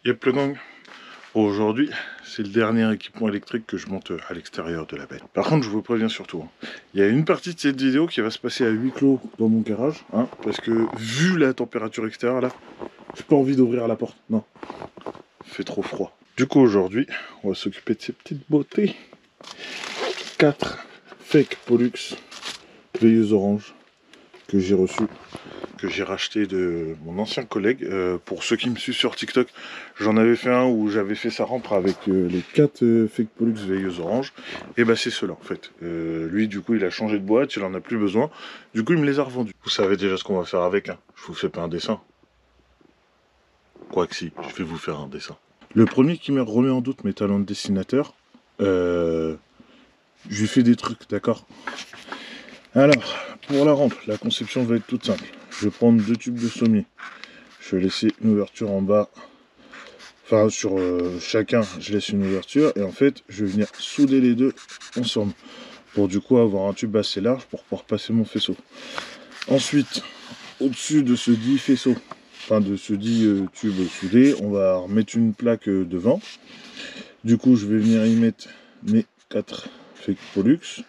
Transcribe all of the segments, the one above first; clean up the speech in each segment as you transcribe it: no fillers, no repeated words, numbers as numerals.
Yep le gang. Aujourd'hui, c'est le dernier équipement électrique que je monte à l'extérieur de la benne. Par contre, je vous préviens surtout, il y a une partie de cette vidéo qui va se passer à huis clos dans mon garage, parce que vu la température extérieure là, j'ai pas envie d'ouvrir la porte, non. Il fait trop froid. Du coup, aujourd'hui, on va s'occuper de ces petites beautés. 4 fake Pollux veilleuses orange que j'ai reçues, que j'ai racheté de mon ancien collègue. Pour ceux qui me suivent sur TikTok, j'en avais fait un où j'avais fait sa rampe avec les 4 fake Pollux veilleuses orange. Et bah c'est ceux-là en fait. Lui du coup il a changé de boîte, il en a plus besoin. Du coup il me les a revendus. Vous savez déjà ce qu'on va faire avec. Je vous fais pas un dessin. Quoique si, je vais vous faire un dessin. Le premier qui me remet en doute mes talents de dessinateur, je lui fais des trucs, d'accord. Alors, pour la rampe, la conception va être toute simple. Je vais prendre 2 tubes de sommier. Je vais laisser une ouverture en bas. Enfin, sur chacun, je laisse une ouverture. Et en fait, je vais venir souder les deux ensemble. Pour du coup avoir un tube assez large pour pouvoir passer mon faisceau. Ensuite, au-dessus de ce dit faisceau, enfin de ce dit tube soudé, on va remettre une plaque devant. Du coup, je vais venir y mettre mes 4 fake Pollux.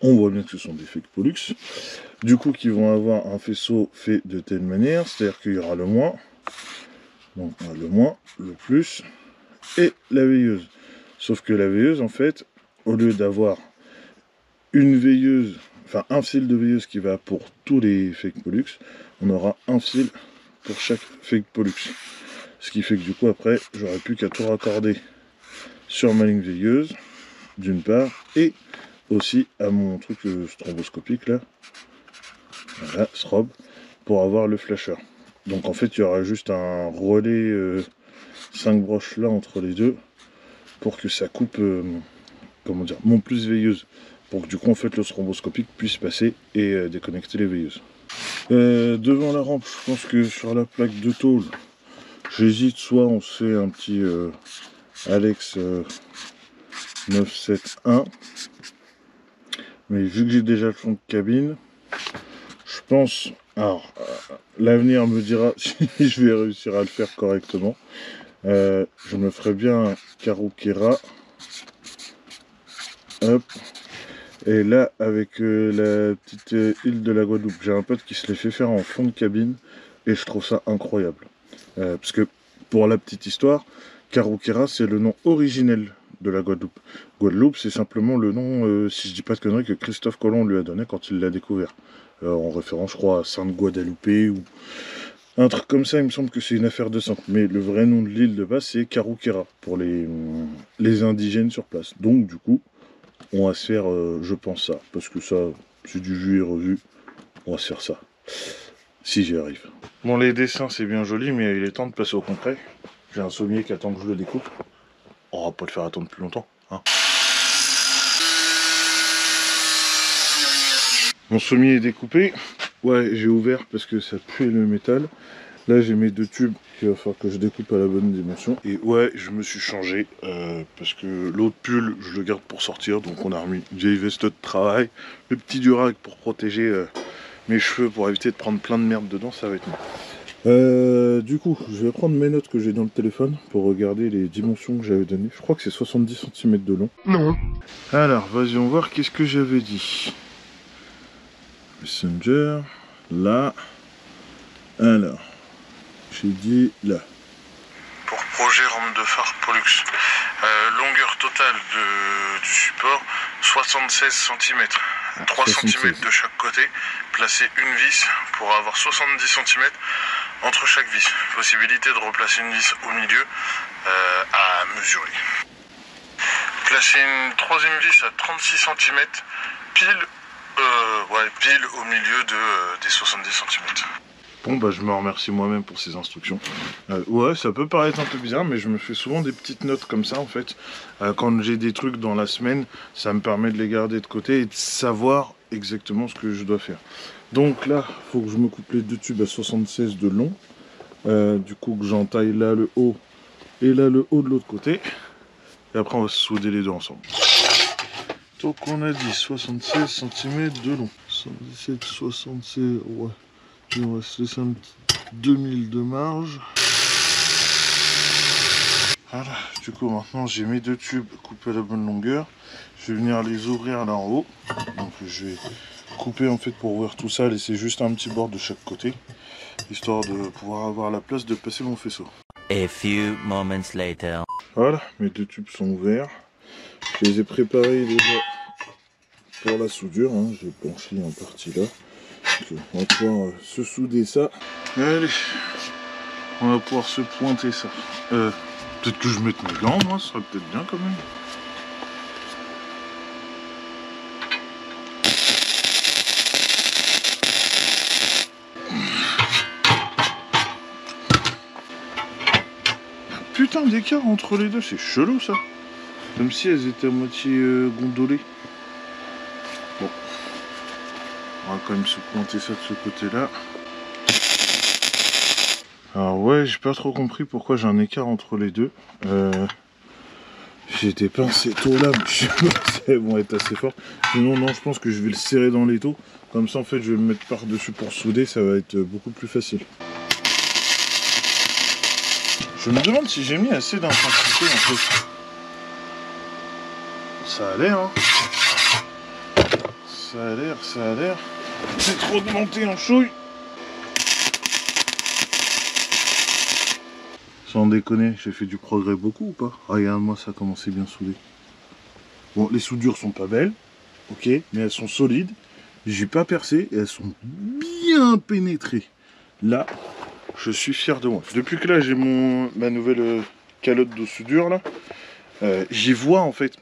On voit bien que ce sont des fake Pollux. Du coup, qui vont avoir un faisceau fait de telle manière, c'est-à-dire qu'il y aura le moins, donc le moins, le plus, et la veilleuse. Sauf que la veilleuse, en fait, au lieu d'avoir une veilleuse, enfin un fil de veilleuse qui va pour tous les fake Pollux, on aura un fil pour chaque fake Pollux. Ce qui fait que du coup, après, j'aurai plus qu'à tout raccorder sur ma ligne veilleuse, d'une part, et aussi à mon truc stroboscopique là, voilà, strobe, pour avoir le flasher. Donc en fait il y aura juste un relais 5 broches là entre les deux pour que ça coupe comment dire, mon plus veilleuse, pour que du coup en fait le stroboscopique puisse passer et déconnecter les veilleuses. Devant la rampe, je pense que sur la plaque de tôle, j'hésite, soit on se fait un petit Alex 971, mais vu que j'ai déjà le fond de cabine, je pense, alors l'avenir me dira si je vais réussir à le faire correctement. Je me ferais bien un Karukera. Hop. Et là, avec la petite île de la Guadeloupe, j'ai un pote qui se les fait faire en fond de cabine et je trouve ça incroyable. Parce que pour la petite histoire, Karukera c'est le nom originel de la Guadeloupe. Guadeloupe c'est simplement le nom, si je dis pas de conneries, que Christophe Colomb lui a donné quand il l'a découvert. En référence je crois à Sainte Guadeloupe ou un truc comme ça, il me semble que c'est une affaire de sang. Mais le vrai nom de l'île de base c'est Karukera pour les indigènes sur place. Donc du coup, on va se faire, je pense ça, parce que ça, c'est du vu et revu, on va se faire ça. Si j'y arrive. Bon, les dessins c'est bien joli, mais il est temps de passer au concret. J'ai un sommier qui attend que je le découpe. On va pas le faire attendre plus longtemps, hein. Mon sommier est découpé. Ouais, j'ai ouvert parce que ça puait le métal. Là, j'ai mes 2 tubes qu'il va falloir que je découpe à la bonne dimension. Et ouais, je me suis changé parce que l'autre pull, je le garde pour sortir. Donc, on a remis une vieille veste de travail, le petit durac pour protéger mes cheveux, pour éviter de prendre plein de merde dedans. Ça va être mieux. Du coup, je vais prendre mes notes que j'ai dans le téléphone pour regarder les dimensions que j'avais données. Je crois que c'est 70 cm de long. Non. Alors, vas-y, on va voir qu'est-ce que j'avais dit. Messenger, là. Alors, j'ai dit là. Pour projet rampe de phare Pollux. Longueur totale du support 76 cm. 3 cm de chaque côté. Placer une vis pour avoir 70 cm entre chaque vis. Possibilité de replacer une vis au milieu à mesurer. Placer une troisième vis à 36 cm pile au milieu des 70 cm. Bon bah je me remercie moi-même pour ces instructions. Ouais, ça peut paraître un peu bizarre, mais je me fais souvent des petites notes comme ça en fait. Quand j'ai des trucs dans la semaine, ça me permet de les garder de côté et de savoir exactement ce que je dois faire. Donc là, il faut que je me coupe les 2 tubes à 76 de long. Du coup que j'entaille là le haut et là le haut de l'autre côté. Et après on va souder les deux ensemble. Donc on a dit 76 cm de long. 77, 76, ouais. Et on va se laisser un petit 2000 de marge. Voilà, du coup maintenant j'ai mes deux tubes coupés à la bonne longueur. Je vais venir les ouvrir là en haut. Donc je vais couper en fait pour ouvrir tout ça, laisser juste un petit bord de chaque côté, histoire de pouvoir avoir la place de passer mon faisceau. A few moments later. Voilà, mes deux tubes sont ouverts. Je les ai préparés déjà pour la soudure, hein. J'ai blanchi en partie là. Donc, on va pouvoir se souder ça. Allez, on va pouvoir se pointer ça. Peut-être que je mette mes gants, moi, ça serait peut-être bien quand même. Putain d'écart entre les deux, c'est chelou ça. Comme si elles étaient à moitié gondolées. Bon. On va quand même se pointer ça de ce côté-là. Alors ouais, j'ai pas trop compris pourquoi j'ai un écart entre les deux. J'ai des pincettos là, mais je sais pas si elles vont être assez fortes. Sinon non, je pense que je vais le serrer dans l'étau. Comme ça en fait je vais me mettre par-dessus pour souder, ça va être beaucoup plus facile. Je me demande si j'ai mis assez d'intensité en fait. Ça a l'air hein. Ça a l'air. C'est trop augmenté en chouille. Sans déconner, j'ai fait du progrès beaucoup ou pas? Regarde-moi, ça a commencé bien soudé. Bon, les soudures sont pas belles, ok, mais elles sont solides. J'ai pas percé et elles sont bien pénétrées. Là, je suis fier de moi. Depuis que là, j'ai ma nouvelle calotte de soudure là, j'y vois en fait.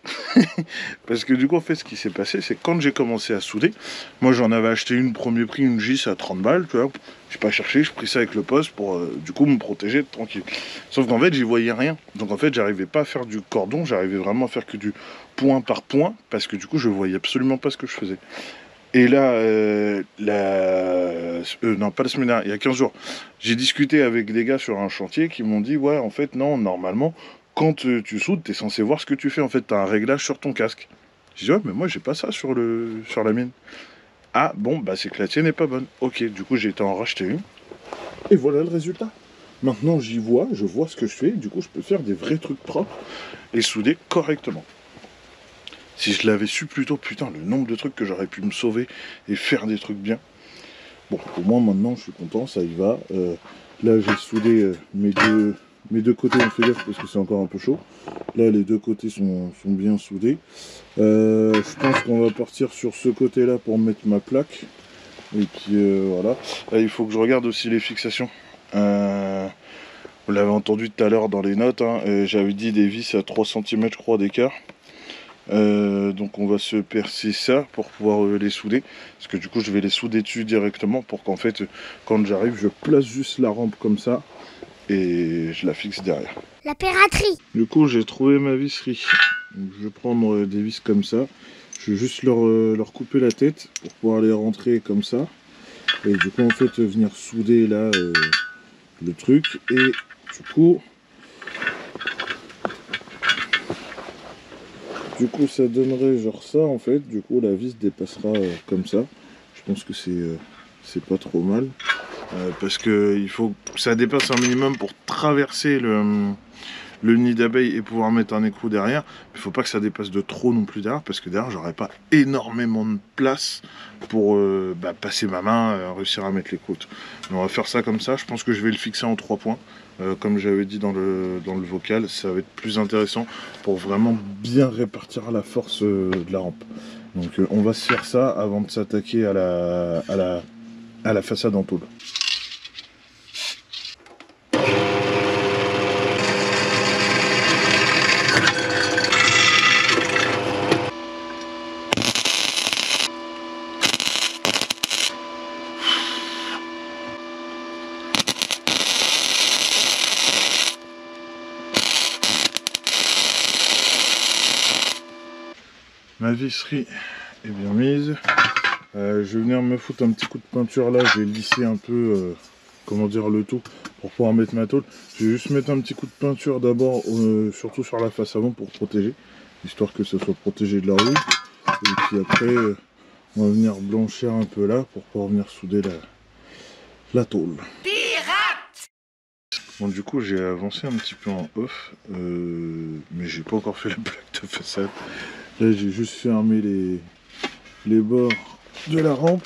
Parce que du coup, en fait, ce qui s'est passé, c'est que quand j'ai commencé à souder, moi j'en avais acheté une premier prix, une GIS à 30 balles, tu vois. J'ai pas cherché, je pris ça avec le poste pour du coup me protéger tranquille. Sauf qu'en fait, j'y voyais rien. Donc en fait, j'arrivais pas à faire du cordon, j'arrivais vraiment à faire que du point par point, parce que du coup, je voyais absolument pas ce que je faisais. Et là, non, pas la semaine dernière, il y a 15 jours, j'ai discuté avec des gars sur un chantier qui m'ont dit, ouais, en fait, non, normalement, quand tu soudes, tu es censé voir ce que tu fais. En fait, tu as un réglage sur ton casque. Je dis, ouais, mais moi, j'ai pas ça sur la mienne. Ah, bon, bah, c'est que la tienne n'est pas bonne. Ok, du coup, j'ai été en racheter une. Et voilà le résultat. Maintenant, j'y vois, je vois ce que je fais. Du coup, je peux faire des vrais trucs propres et souder correctement. Si je l'avais su plus tôt, putain, le nombre de trucs que j'aurais pu me sauver et faire des trucs bien. Bon, au moins maintenant, je suis content, ça y va. Là, j'ai soudé mes deux côtés, on fait gaffe parce que c'est encore un peu chaud. Là, les deux côtés sont bien soudés. Je pense qu'on va partir sur ce côté-là pour mettre ma plaque. Et puis voilà. Là, il faut que je regarde aussi les fixations. Vous l'avez entendu tout à l'heure dans les notes, hein, j'avais dit des vis à 3 cm je crois d'écart. Donc on va se percer ça pour pouvoir les souder, parce que du coup je vais les souder dessus directement pour qu'en fait quand j'arrive je place juste la rampe comme ça et je la fixe derrière. La piraterie. Du coup j'ai trouvé ma visserie. Donc, je vais prendre des vis comme ça, je vais juste leur couper la tête pour pouvoir les rentrer comme ça et du coup en fait venir souder là le truc et du coup ça donnerait genre ça en fait, du coup la vis dépassera comme ça. Je pense que c'est pas trop mal. Parce que il faut que ça dépasse un minimum pour traverser le nid d'abeille et pouvoir mettre un écrou derrière. Il faut pas que ça dépasse de trop non plus derrière, parce que derrière j'aurais pas énormément de place pour passer ma main, réussir à mettre l'écrou. Mais on va faire ça comme ça, je pense que je vais le fixer en 3 points. Comme j'avais dit dans le vocal, ça va être plus intéressant pour vraiment bien répartir la force de la rampe. Donc on va se faire ça avant de s'attaquer à la façade en tôle. Ma visserie est bien mise. Je vais venir me foutre un petit coup de peinture là, je vais lisser un peu comment dire le tout pour pouvoir mettre ma tôle. Je vais juste mettre un petit coup de peinture d'abord, surtout sur la face avant pour protéger, histoire que ça soit protégé de la rouille. Et puis après, on va venir blanchir un peu là pour pouvoir venir souder la tôle. Bon, du coup, j'ai avancé un petit peu en off, mais j'ai pas encore fait la plaque de façade. Là, j'ai juste fermé les bords de la rampe,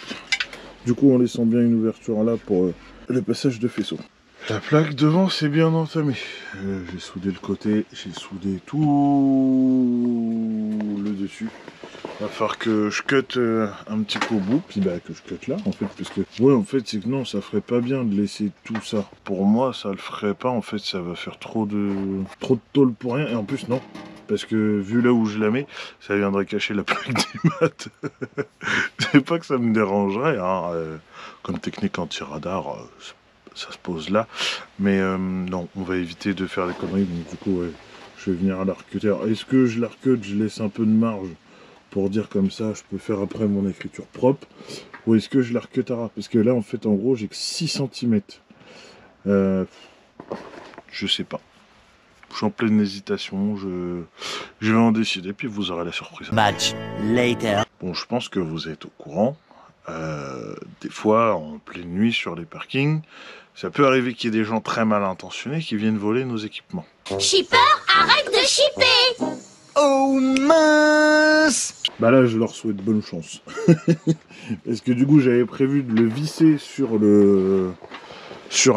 du coup en laissant bien une ouverture là pour le passage de faisceau. La plaque devant c'est bien entamé. J'ai soudé le côté, j'ai soudé tout le dessus. Va falloir que je cut un petit peu au bout, puis bah que je cut là en fait, parce que ouais en fait c'est que non, ça ferait pas bien de laisser tout ça. Pour moi ça le ferait pas en fait, ça va faire trop de tôle pour rien, et en plus non. Parce que vu là où je la mets, ça viendrait cacher la plaque d'IMAT. C'est pas que ça me dérangerait, hein, comme technique anti-radar, ça se pose là. Mais non, on va éviter de faire les conneries, donc du coup, ouais, je vais venir à l'arcuter. Est-ce que je l'arcute, je laisse un peu de marge pour dire comme ça, je peux faire après mon écriture propre, ou est-ce que je l'arcutera? Parce que là, en fait, en gros, j'ai que 6 cm. Je sais pas. Je suis en pleine hésitation, je vais en décider, puis vous aurez la surprise. Much later. Bon, je pense que vous êtes au courant. Des fois, en pleine nuit sur les parkings, ça peut arriver qu'il y ait des gens très mal intentionnés qui viennent voler nos équipements. Shipper, arrête de shipper! Oh mince! Bah là, je leur souhaite bonne chance. Parce que du coup, j'avais prévu de le visser sur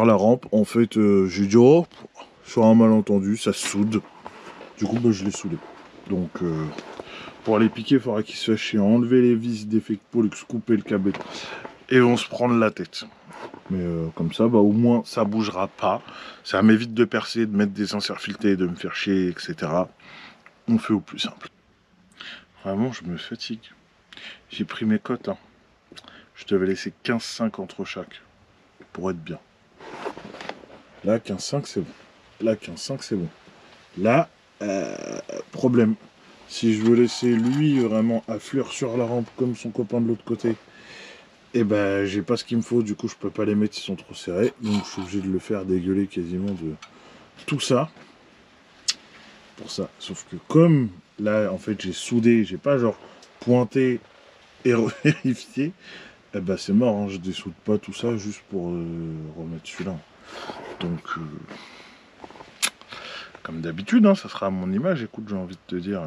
la rampe. En fait, j'ai dit, oh, sur un malentendu, ça se soude. Du coup, bah, je l'ai soudé. Donc, pour les piquer, il faudra qu'ils se fassent chier, enlever les vis d'effet Pollux, couper le câble et on se prend la tête. Mais comme ça, bah, au moins, ça bougera pas. Ça m'évite de percer, de mettre des inserts filetés, de me faire chier, etc. On fait au plus simple. Vraiment, je me fatigue. J'ai pris mes cotes. Hein. Je devais laisser 15,5 entre chaque pour être bien. Là, 15,5 c'est bon. Là, 15,5 c'est bon. Là, problème. Si je veux laisser lui vraiment à fleur sur la rampe comme son copain de l'autre côté, et ben j'ai pas ce qu'il me faut, du coup je peux pas les mettre, ils sont trop serrés, donc je suis obligé de le faire dégueuler quasiment de tout ça pour ça. Sauf que comme là en fait j'ai soudé, j'ai pas genre pointé et revérifié, et ben c'est mort, hein, je dessoude pas tout ça juste pour remettre celui-là. Donc comme d'habitude, hein, ça sera à mon image. Écoute, j'ai envie de te dire,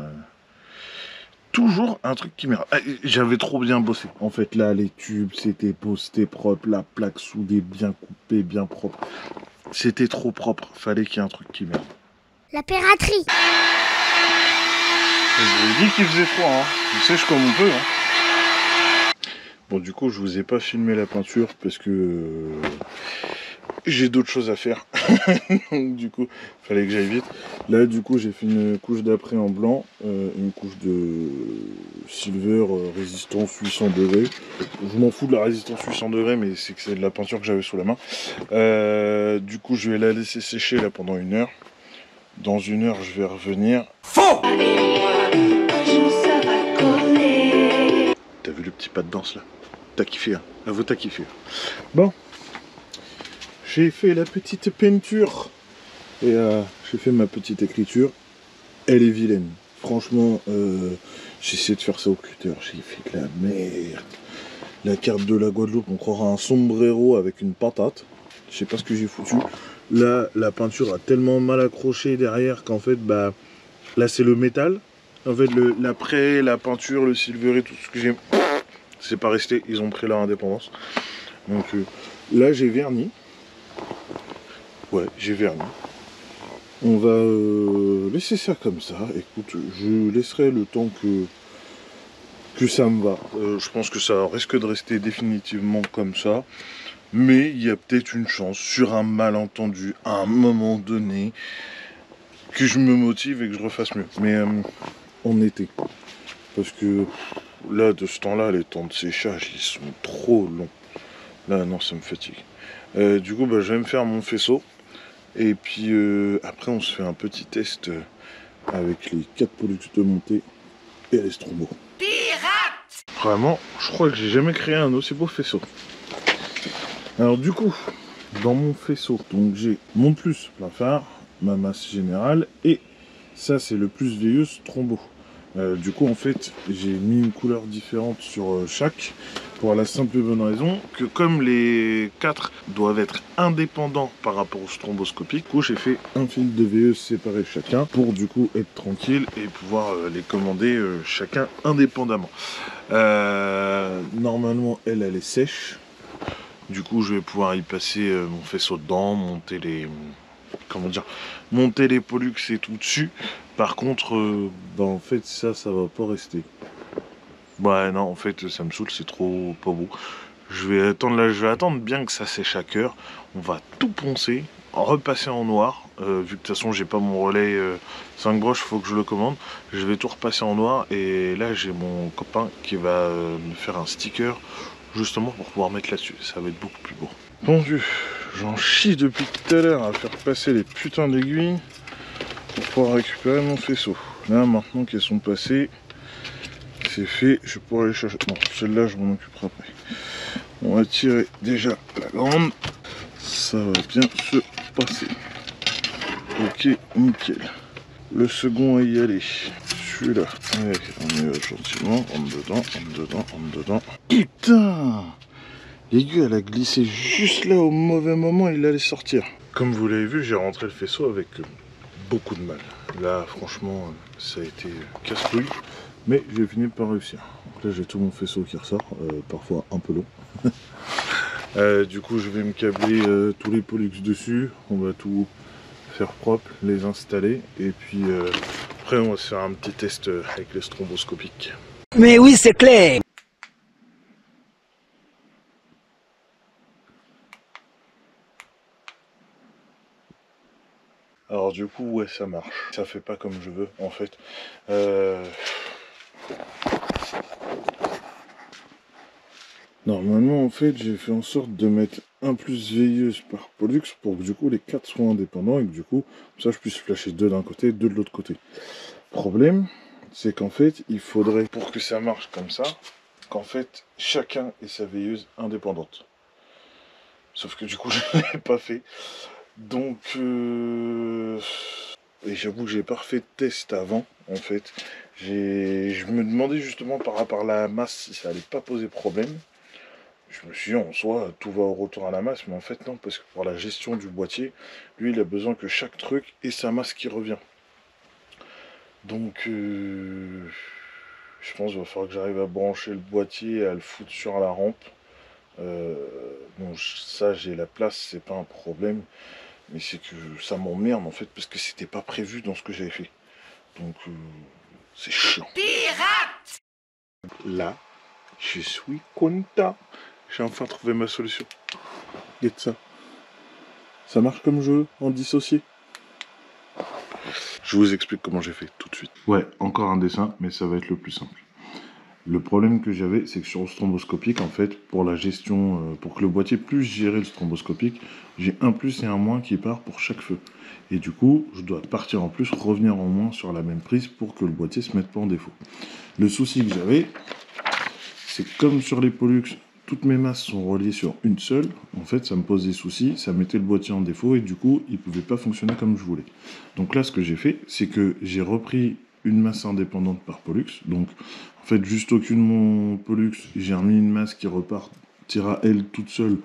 toujours un truc qui m'énerve. J'avais trop bien bossé. En fait, là, les tubes, c'était beau, c'était propre. La plaque soudée, bien coupée, bien propre. C'était trop propre. Fallait qu'il y ait un truc qui m'énerve. La piraterie! Je vous ai dit qu'il faisait froid, hein. On sèche comme on peut, hein. Bon, du coup, je vous ai pas filmé la peinture parce que j'ai d'autres choses à faire. Du coup, fallait que j'aille vite. Là, du coup, j'ai fait une couche d'après en blanc, une couche de silver résistance 800 degrés. Je m'en fous de la résistance 800 degrés, mais c'est que c'est de la peinture que j'avais sous la main. Du coup, je vais la laisser sécher là pendant 1 heure. Dans 1 heure, je vais revenir. Faux! T'as vu le petit pas de danse là? T'as kiffé, hein? Avoue, t'as kiffé. Bon. J'ai fait la petite peinture et j'ai fait ma petite écriture. Elle est vilaine. Franchement, j'ai essayé de faire ça au cutter. J'ai fait de la merde. La carte de la Guadeloupe, on croira un sombrero avec une patate. Je sais pas ce que j'ai foutu. Là, la peinture a tellement mal accroché derrière qu'en fait, bah, là c'est le métal. En fait, l'après, la peinture, le silver et tout ce que j'ai, c'est pas resté. Ils ont pris leur indépendance. Donc là, j'ai verni. Ouais, j'ai verni. On va laisser ça comme ça. Écoute, je laisserai le temps que ça me va. Je pense que ça risque de rester définitivement comme ça. Mais il y a peut-être une chance, sur un malentendu, à un moment donné, que je me motive et que je refasse mieux. Mais en été. Parce que là, de ce temps-là, les temps de séchage, ils sont trop longs. Là, non, ça me fatigue. Du coup, bah, je vais me faire mon faisceau. Et puis après, on se fait un petit test avec les 4 Pollux de montée et les strombos. Pirate! Vraiment, je crois que j'ai jamais créé un aussi beau faisceau. Alors du coup, dans mon faisceau, donc j'ai mon plus plein phare, ma masse générale, et ça c'est le plus vieilleux strombo. Du coup en fait j'ai mis une couleur différente sur chaque, pour la simple et bonne raison que comme les 4 doivent être indépendants par rapport au stromboscopique, du coup j'ai fait un fil de veilleuse séparé chacun pour du coup être tranquille et pouvoir les commander chacun indépendamment. Normalement elle est sèche, du coup je vais pouvoir y passer mon faisceau dedans, monter les... comment dire, monter les pollux et tout dessus. Par contre, bah en fait ça va pas rester. Ouais non en fait ça me saoule, c'est trop pas beau. Je vais attendre là, je vais attendre bien que ça sèche à cœur. On va tout poncer, repasser en noir. Vu que de toute façon j'ai pas mon relais 5 broches, faut que je le commande. Je vais tout repasser en noir et là j'ai mon copain qui va me faire un sticker justement pour pouvoir mettre là-dessus. Ça va être beaucoup plus beau. Bon Dieu, j'en chie depuis tout à l'heure à faire passer les putains d'aiguilles pour pouvoir récupérer mon faisceau. Là maintenant qu'elles sont passées, c'est fait, je pourrais aller chercher. Non, celle-là je m'en occuperai après. On va tirer déjà la grande, ça va bien se passer. Ok, nickel. Le second à y aller, celui-là. Allez, on y va gentiment, rentre dedans, rentre dedans, rentre dedans. Putain! L'aiguille elle a glissé juste là au mauvais moment, il allait sortir. Comme vous l'avez vu, j'ai rentré le faisceau avec beaucoup de mal. Là franchement ça a été casse-couille, mais j'ai fini par réussir. Donc là j'ai tout mon faisceau qui ressort, parfois un peu long. Du coup je vais me câbler tous les pollux dessus, on va tout faire propre, les installer et puis après on va se faire un petit test avec les stromboscopiques. Mais oui, c'est clair. Alors du coup ouais ça marche, ça fait pas comme je veux en fait. Normalement en fait j'ai fait en sorte de mettre un plus veilleuse par pollux pour que du coup les 4 soient indépendants et que du coup ça je puisse flasher 2 d'un côté, 2 de l'autre côté. Problème c'est qu'en fait il faudrait pour que ça marche comme ça qu'en fait chacun ait sa veilleuse indépendante. Sauf que du coup je ne l'ai pas fait. Donc et j'avoue que j'ai pas refait de test avant en fait. Je me demandais justement par rapport à la masse si ça allait pas poser problème. Je me suis dit en soi tout va au retour à la masse, mais en fait non, parce que pour la gestion du boîtier, lui il a besoin que chaque truc ait sa masse qui revient. Donc je pense qu'il va falloir que j'arrive à brancher le boîtier et à le foutre sur la rampe. Bon ça j'ai la place, c'est pas un problème. Mais c'est que ça m'emmerde en fait parce que c'était pas prévu dans ce que j'avais fait. Donc c'est chiant. Pirate! Là, je suis content. J'ai enfin trouvé ma solution. Regarde ça. Ça marche comme je veux, en dissocié. Je vous explique comment j'ai fait tout de suite. Ouais, encore un dessin, mais ça va être le plus simple. Le problème que j'avais, c'est que sur le stromboscopique, en fait, pour la gestion, pour que le boîtier puisse gérer le stromboscopique, j'ai un plus et un moins qui part pour chaque feu. Et du coup, je dois partir en plus, revenir en moins sur la même prise pour que le boîtier se mette pas en défaut. Le souci que j'avais, c'est que comme sur les Pollux, toutes mes masses sont reliées sur une seule, en fait, ça me pose des soucis, ça mettait le boîtier en défaut et du coup, il pouvait pas fonctionner comme je voulais. Donc là, ce que j'ai fait, c'est que j'ai repris une masse indépendante par Pollux. Donc, en fait, juste au cul de mon Pollux, j'ai remis une masse qui repartira elle toute seule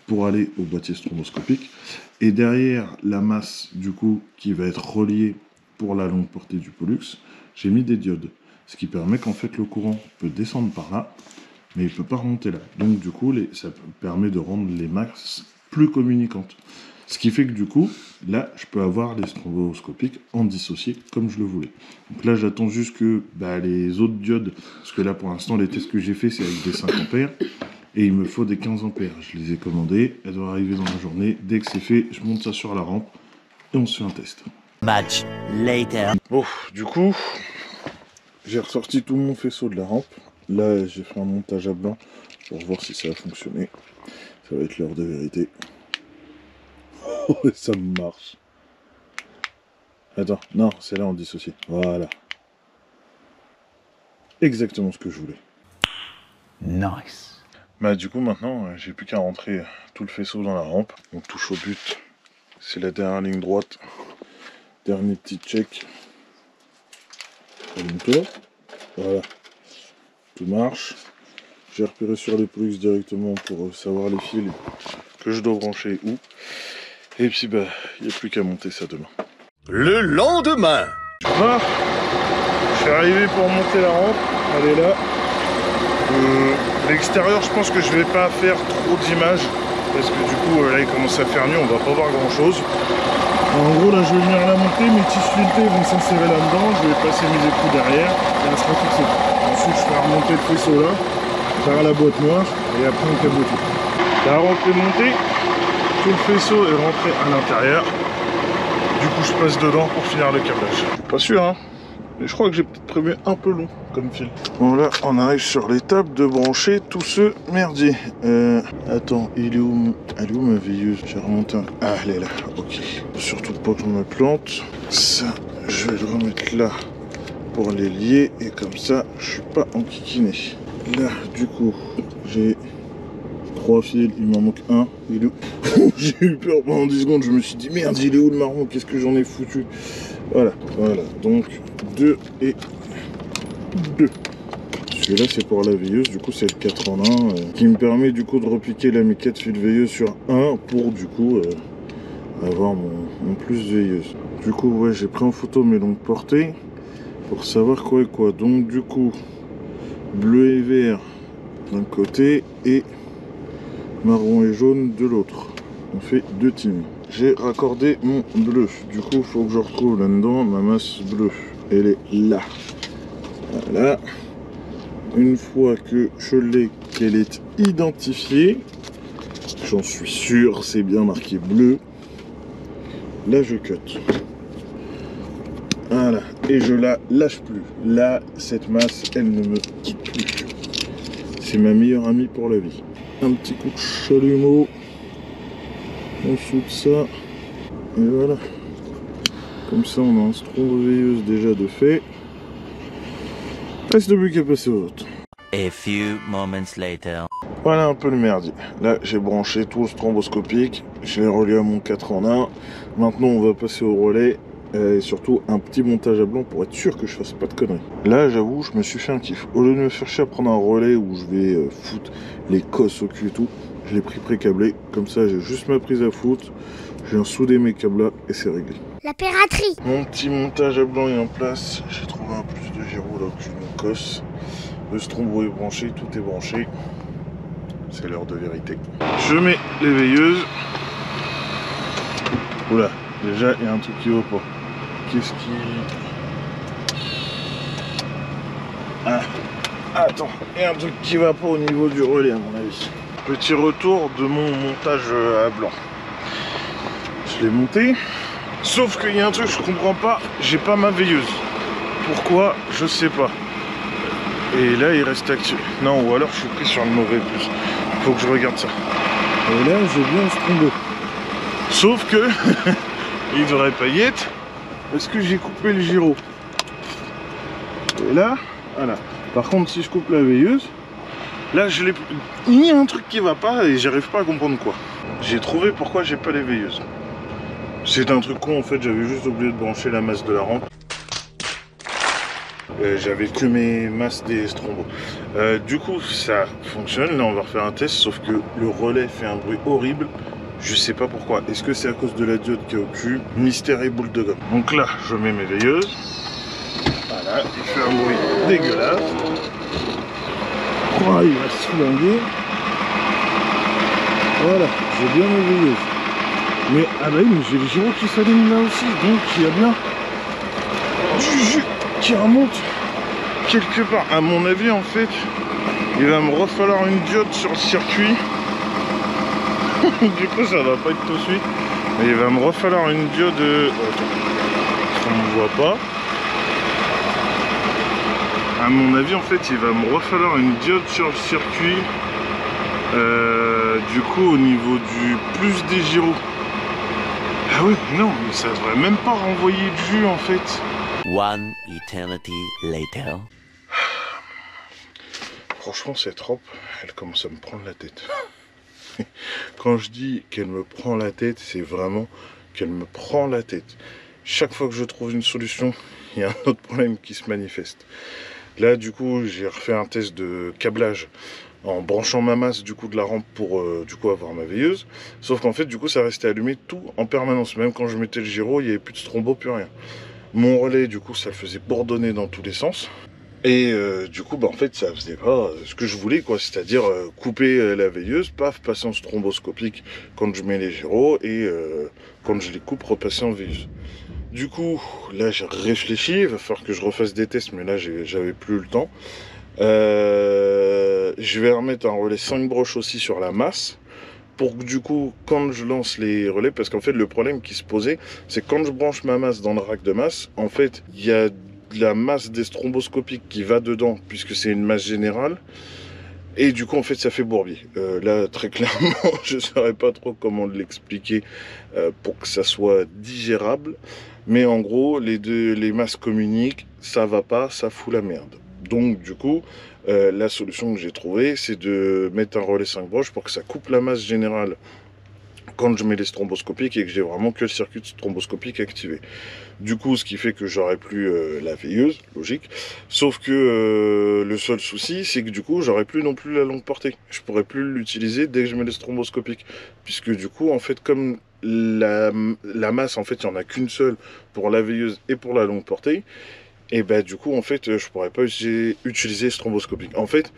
pour aller au boîtier stromboscopique. Et derrière la masse, du coup, qui va être reliée pour la longue portée du Pollux, j'ai mis des diodes. Ce qui permet qu'en fait, le courant peut descendre par là, mais il ne peut pas remonter là. Donc, du coup, ça permet de rendre les masses plus communicantes. Ce qui fait que du coup, là, je peux avoir les stromboscopiques en dissocié comme je le voulais. Donc là, j'attends juste que les autres diodes, parce que là, pour l'instant, les tests que j'ai fait, c'est avec des 5 ampères, et il me faut des 15 ampères. Je les ai commandés, elles doivent arriver dans la journée. Dès que c'est fait, je monte ça sur la rampe, et on se fait un test. Much later. Bon, du coup, j'ai ressorti tout mon faisceau de la rampe. Là, j'ai fait un montage à blanc pour voir si ça a fonctionné. Ça va être l'heure de vérité. Ça marche. Attends, non, c'est là en dissocié. Voilà. Exactement ce que je voulais. Nice. Bah du coup maintenant, j'ai plus qu'à rentrer tout le faisceau dans la rampe. Donc touche au but. C'est la dernière ligne droite. Dernier petit check. Allume-toi. Voilà, tout marche. J'ai repéré sur les Pollux directement pour savoir les fils que je dois brancher où. Et puis bah, il n'y a plus qu'à monter ça demain. Le lendemain. Voilà, je suis arrivé pour monter la rampe, elle est là. L'extérieur, je pense que je vais pas faire trop d'images parce que du coup là il commence à faire nuit, on va pas voir grand chose. En gros là je vais venir la monter, mes tissus filetés vont s'insérer là-dedans, je vais passer mes écrous derrière et elle sera fixée. Ensuite je ferai remonter le faisceau là, par la boîte noire et après on cabote. La rampe est montée, tout le faisceau est rentré à l'intérieur. Du coup je passe dedans pour finir le câblage. Je suis pas sûr hein. Mais je crois que j'ai peut-être prévu un peu long comme fil. Bon là on arrive sur l'étape de brancher tout ce merdier. Attends, elle est où ma veilleuse? J'ai remonté un... Ah elle est là, ok. Surtout pas qu'on me plante. Ça, je vais le remettre là pour les lier. Et comme ça, je suis pas enquiquiné. Là, du coup, j'ai 3 fils, il m'en manque un. Il est où? J'ai eu peur pendant 10 secondes, je me suis dit merde, il est où le marron? Qu'est-ce que j'en ai foutu? Voilà, donc 2 et 2. Celui-là c'est pour la veilleuse, du coup c'est le 4 en 1 qui me permet du coup de repiquer la mi-4 fil veilleuse sur 1 pour du coup avoir mon plus veilleuse. Du coup ouais, j'ai pris en photo mes longues portées pour savoir quoi et quoi. Donc du coup bleu et vert d'un côté et marron et jaune de l'autre. On fait 2 teams. J'ai raccordé mon bleu. Du coup, il faut que je retrouve là-dedans ma masse bleue. Elle est là. Voilà. Une fois que je l'ai, qu'elle est identifiée, j'en suis sûr, c'est bien marqué bleu. Là, je cut. Voilà. Et je la lâche plus. Là, cette masse, elle ne me quitte plus. C'est ma meilleure amie pour la vie. Un petit coup de chalumeau. On soude ça et voilà, comme ça on a un strombe veilleuse déjà de fait. Reste plus qu'à passer aux autres. A few moments later. Voilà un peu le merdier. Là j'ai branché tout le stromboscopique, je l'ai relié à mon 4 en 1. Maintenant on va passer au relais et surtout un petit montage à blanc pour être sûr que je fasse pas de conneries. Là j'avoue je me suis fait un kiff. Au lieu de me faire chier à prendre un relais où je vais foutre les cosses au cul et tout, je l'ai pris pré-câblé, comme ça j'ai juste ma prise à foutre, je viens souder mes câbles là et c'est réglé. La piraterie. Mon petit montage à blanc est en place, j'ai trouvé un plus de gyro là au cul de mon cosse. Le strombo est branché, tout est branché. C'est l'heure de vérité. Je mets les veilleuses. Oula, déjà il y a un truc qui va pas. Qu'est-ce qui... Ah, attends, il y a un truc qui va pas au niveau du relais à mon avis. Petit retour de mon montage à blanc. Je l'ai monté. Sauf qu'il y a un truc que je comprends pas. J'ai pas ma veilleuse. Pourquoi? Je sais pas. Et là il reste actif. Non, ou alors je suis pris sur le mauvais plus. Faut que je regarde ça. Et là j'ai bien le strombo. Sauf que il devrait pas y être. Parce que j'ai coupé le gyro. Et là, voilà. Par contre si je coupe la veilleuse, là je l'ai... Il y a un truc qui va pas et j'arrive pas à comprendre quoi. J'ai trouvé pourquoi j'ai pas les veilleuses. C'est un truc con en fait, j'avais juste oublié de brancher la masse de la rampe. J'avais que mes masses des strombos. Du coup ça fonctionne, là on va refaire un test, sauf que le relais fait un bruit horrible. Je sais pas pourquoi. Est-ce que c'est à cause de la diode qui est au cul? Mystère et boule de gomme. Donc là je mets mes veilleuses. Voilà, il fait un bruit dégueulasse. Oh, il va se soulanguer. Voilà, j'ai bien mes veilleuses. Mais ah bah oui, mais j'ai le gyro qui s'allume là aussi, donc il y a bien du jus qui remonte quelque part. À mon avis en fait, il va me refalloir une diode sur le circuit. Du coup ça va pas être tout de suite. Mais il va me refalloir une diode. On ne voit pas. À mon avis en fait il va me refalloir une diode sur le circuit. Du coup au niveau du plus des gyros. Ah oui, non, mais ça devrait même pas renvoyer de jus en fait. One eternity later. Franchement cette rampe, elle commence à me prendre la tête. Quand je dis qu'elle me prend la tête, c'est vraiment qu'elle me prend la tête. Chaque fois que je trouve une solution, il y a un autre problème qui se manifeste. Là du coup j'ai refait un test de câblage en branchant ma masse du coup de la rampe pour du coup avoir ma veilleuse. Sauf qu'en fait du coup ça restait allumé tout en permanence. Même quand je mettais le gyro, il n'y avait plus de strombo, plus rien. Mon relais du coup ça le faisait bourdonner dans tous les sens. Et du coup, bah, en fait, ça faisait pas ce que je voulais, quoi. C'est-à-dire couper la veilleuse, paf, passer en stromboscopique quand je mets les gyros, et quand je les coupe, repasser en veilleuse. Du coup, là, j'ai réfléchi, il va falloir que je refasse des tests, mais là, j'avais plus le temps. Je vais remettre un relais 5 broches aussi sur la masse, pour que du coup, quand je lance les relais, parce qu'en fait, le problème qui se posait, c'est quand je branche ma masse dans le rack de masse, en fait, il y a la masse des stromboscopiques qui va dedans, puisque c'est une masse générale, et du coup en fait ça fait bourbier. Là très clairement je ne saurais pas trop comment l'expliquer pour que ça soit digérable, mais en gros les masses communiquent, ça va pas, ça fout la merde. Donc du coup la solution que j'ai trouvée, c'est de mettre un relais 5 broches pour que ça coupe la masse générale quand je mets les stromboscopiques et que j'ai vraiment que le circuit stromboscopique activé. Du coup, ce qui fait que j'aurai plus la veilleuse, logique. Sauf que le seul souci, c'est que du coup, j'aurai plus non plus la longue portée. Je pourrai plus l'utiliser dès que je mets les stromboscopiques. Puisque du coup, en fait, comme la masse, en fait, il n'y en a qu'une seule pour la veilleuse et pour la longue portée, et bah du coup en fait je pourrais pas utiliser stromboscopique. En fait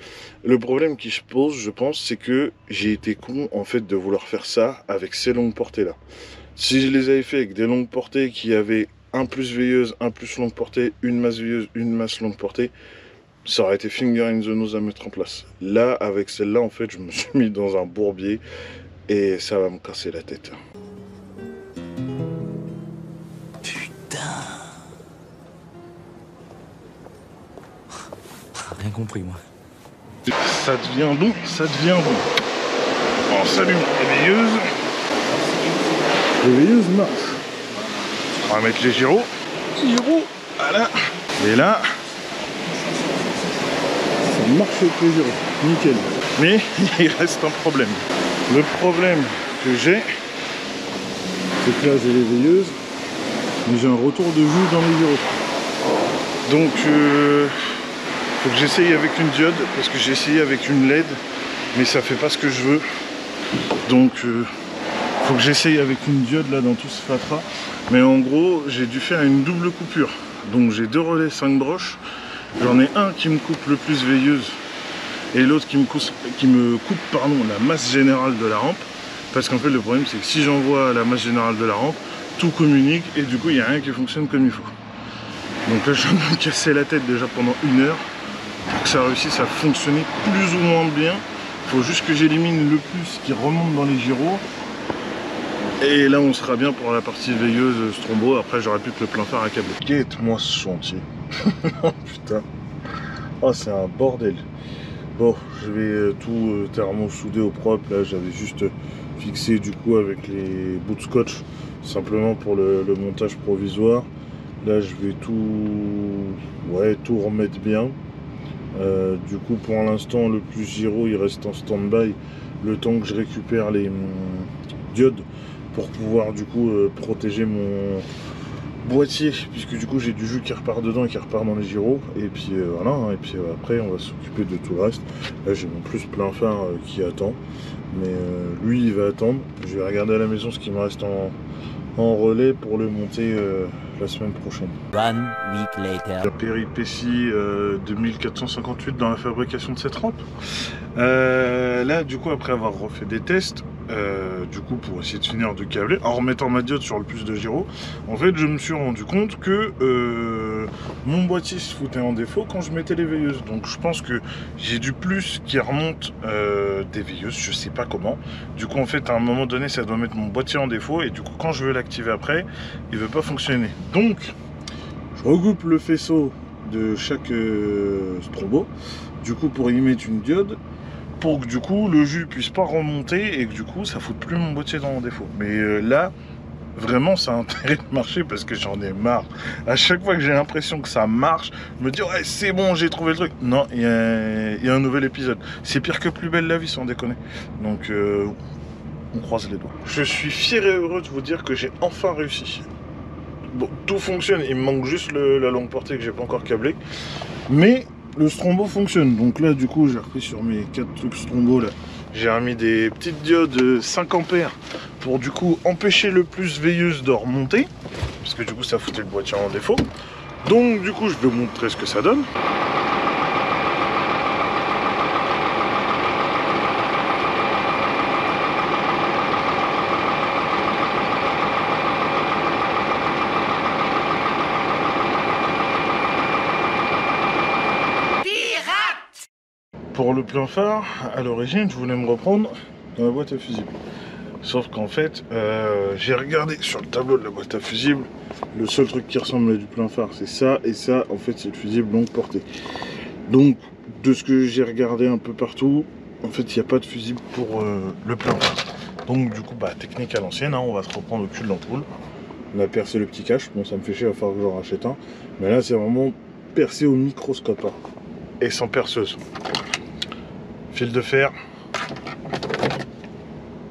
le problème qui se pose, je pense, c'est que j'ai été con en fait de vouloir faire ça avec ces longues portées là. Si je les avais fait avec des longues portées qui avaient un plus veilleuse, un plus longue portée, une masse veilleuse, une masse longue portée, ça aurait été finger in the nose à mettre en place. Là avec celle-là en fait je me suis mis dans un bourbier et ça va me casser la tête. Rien compris, moi. Ça devient bon, ça devient bon. On s'allume les veilleuses. Les veilleuses marchent. On va mettre les gyros. Gyros, voilà. Et là, ça marche avec les gyros. Nickel. Mais il reste un problème. Le problème que j'ai, c'est que là j'ai les veilleuses, mais j'ai un retour de jus dans les gyros. Donc faut que j'essaye avec une diode, parce que j'ai essayé avec une LED, mais ça fait pas ce que je veux. Donc faut que j'essaye avec une diode là dans tout ce fatras. Mais en gros, j'ai dû faire une double coupure. Donc j'ai deux relais 5 broches. J'en ai un qui me coupe le plus veilleuse et l'autre qui me coupe pardon, la masse générale de la rampe. Parce qu'en fait le problème c'est que si j'envoie la masse générale de la rampe, tout communique et du coup il n'y a rien qui fonctionne comme il faut. Donc là je viens de me casser la tête déjà pendant 1 heure. Pour que ça réussisse à fonctionner plus ou moins bien, il faut juste que j'élimine le plus qui remonte dans les gyros. Et là on sera bien pour la partie veilleuse strombo. Après j'aurai plus que le plein phare à câbler. Guette-moi ce chantier. Oh putain. Oh c'est un bordel. Bon, je vais tout thermo-souder au propre. Là j'avais juste fixé du coup avec les bouts de scotch, simplement pour le montage provisoire. Là je vais tout remettre bien. Du coup pour l'instant le plus gyro il reste en stand-by le temps que je récupère les diodes pour pouvoir du coup protéger mon boîtier, puisque du coup j'ai du jus qui repart dedans et qui repart dans les gyros. Et puis voilà, hein, et puis après on va s'occuper de tout le reste. Là j'ai mon plus plein phare qui attend, mais lui il va attendre. Je vais regarder à la maison ce qui me reste en relais pour le monter la semaine prochaine. 1 week later. La péripétie de 1458 dans la fabrication de cette rampe. Là du coup après avoir refait des tests, du coup pour essayer de finir de câbler, en remettant ma diode sur le plus de gyros, en fait je me suis rendu compte que mon boîtier se foutait en défaut quand je mettais les veilleuses. Donc je pense que j'ai du plus qui remonte des veilleuses, je sais pas comment. Du coup en fait à un moment donné ça doit mettre mon boîtier en défaut, et du coup quand je veux l'activer après, il veut pas fonctionner. Donc je regroupe le faisceau de chaque strombo, du coup pour y mettre une diode, pour que du coup le jus puisse pas remonter et que du coup ça foute plus mon boîtier dans mon défaut. Mais là vraiment ça a intérêt de marcher, parce que j'en ai marre. À chaque fois que j'ai l'impression que ça marche, je me dis ouais c'est bon, j'ai trouvé le truc. Non, il y a un nouvel épisode. C'est pire que Plus belle la vie, sans déconner. Donc on croise les doigts. Je suis fier et heureux de vous dire que j'ai enfin réussi. Bon, tout fonctionne, il me manque juste la longue portée que j'ai pas encore câblée. Mais le strombo fonctionne. Donc là, du coup, j'ai repris sur mes 4 trucs strombo là. J'ai remis des petites diodes 5 ampères pour du coup empêcher le plus veilleuse de remonter. Parce que du coup, ça foutait le boîtier en défaut. Donc du coup, je vais vous montrer ce que ça donne. Pour le plein phare, à l'origine, je voulais me reprendre dans la boîte à fusible. Sauf qu'en fait, j'ai regardé sur le tableau de la boîte à fusible, le seul truc qui ressemble à du plein phare, c'est ça, et ça, en fait, c'est le fusible longue portée. Donc, de ce que j'ai regardé un peu partout, en fait, il n'y a pas de fusible pour le plein phare. Donc, du coup, bah, technique à l'ancienne, hein, on va se reprendre au cul de l'ampoule. On a percé le petit cache, bon, ça me fait chier, il va falloir que j'en rachète un. Mais là, c'est vraiment percé au microscope, hein, et sans perceuse. Fil de fer,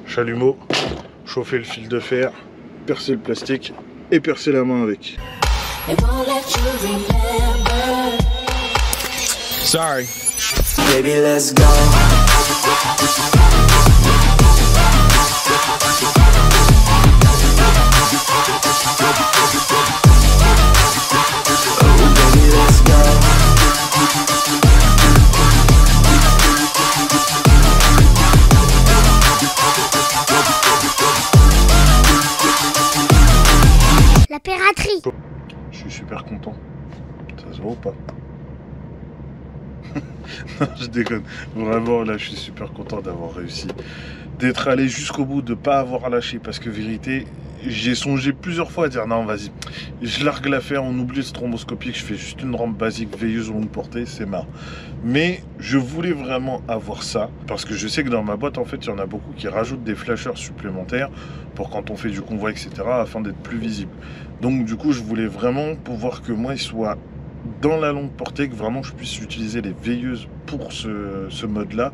chalumeau, chauffer le fil de fer, percer le plastique et percer la main avec. Sorry. Baby, let's go. Oh, baby, let's go. La piraterie. Je suis super content. Ça se voit ou pas? Non, je déconne. Vraiment, là, je suis super content d'avoir réussi. D'être allé jusqu'au bout, de ne pas avoir lâché. Parce que, vérité, j'ai songé plusieurs fois à dire non, vas-y, je largue l'affaire, on oublie le stromboscopique, je fais juste une rampe basique, veilleuse longue portée, c'est marre. Mais je voulais vraiment avoir ça. Parce que je sais que dans ma boîte, en fait, il y en a beaucoup qui rajoutent des flasheurs supplémentaires pour quand on fait du convoi, etc., afin d'être plus visible. Donc, du coup, je voulais vraiment pouvoir que moi, il soit dans la longue portée, que vraiment je puisse utiliser les veilleuses pour ce mode-là,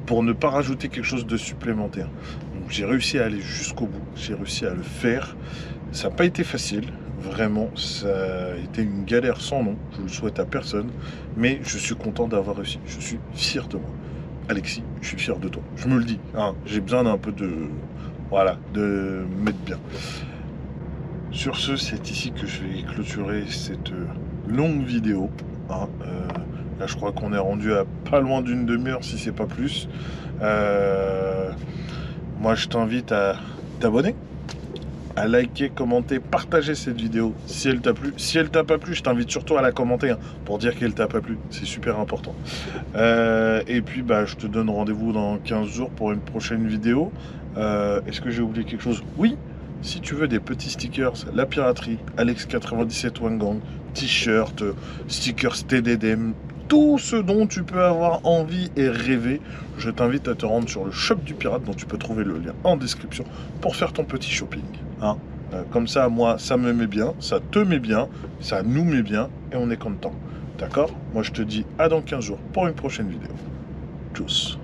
pour ne pas rajouter quelque chose de supplémentaire. Donc j'ai réussi à aller jusqu'au bout, j'ai réussi à le faire. Ça n'a pas été facile, vraiment, ça a été une galère sans nom, je ne le souhaite à personne, mais je suis content d'avoir réussi, je suis fier de moi. Alexis, je suis fier de toi, je me le dis, hein, j'ai besoin d'un peu de... Voilà, de me mettre bien. Sur ce, c'est ici que je vais clôturer cette longue vidéo. Hein. Là, je crois qu'on est rendu à pas loin d'une demi-heure, si c'est pas plus. Moi, je t'invite à t'abonner, à liker, commenter, partager cette vidéo si elle t'a plu. Si elle t'a pas plu, je t'invite surtout à la commenter hein, pour dire qu'elle t'a pas plu. C'est super important. Et puis, bah, je te donne rendez-vous dans 15 jours pour une prochaine vidéo. Est-ce que j'ai oublié quelque chose? Oui. Si tu veux des petits stickers, la piraterie, Alex97 Wangang, t-shirt, stickers TDDM, tout ce dont tu peux avoir envie et rêver, je t'invite à te rendre sur le shop du pirate dont tu peux trouver le lien en description pour faire ton petit shopping. Hein. Comme ça, moi, ça me met bien, ça te met bien, ça nous met bien et on est content. D'accord? Moi, je te dis à dans 15 jours pour une prochaine vidéo. Tchuss.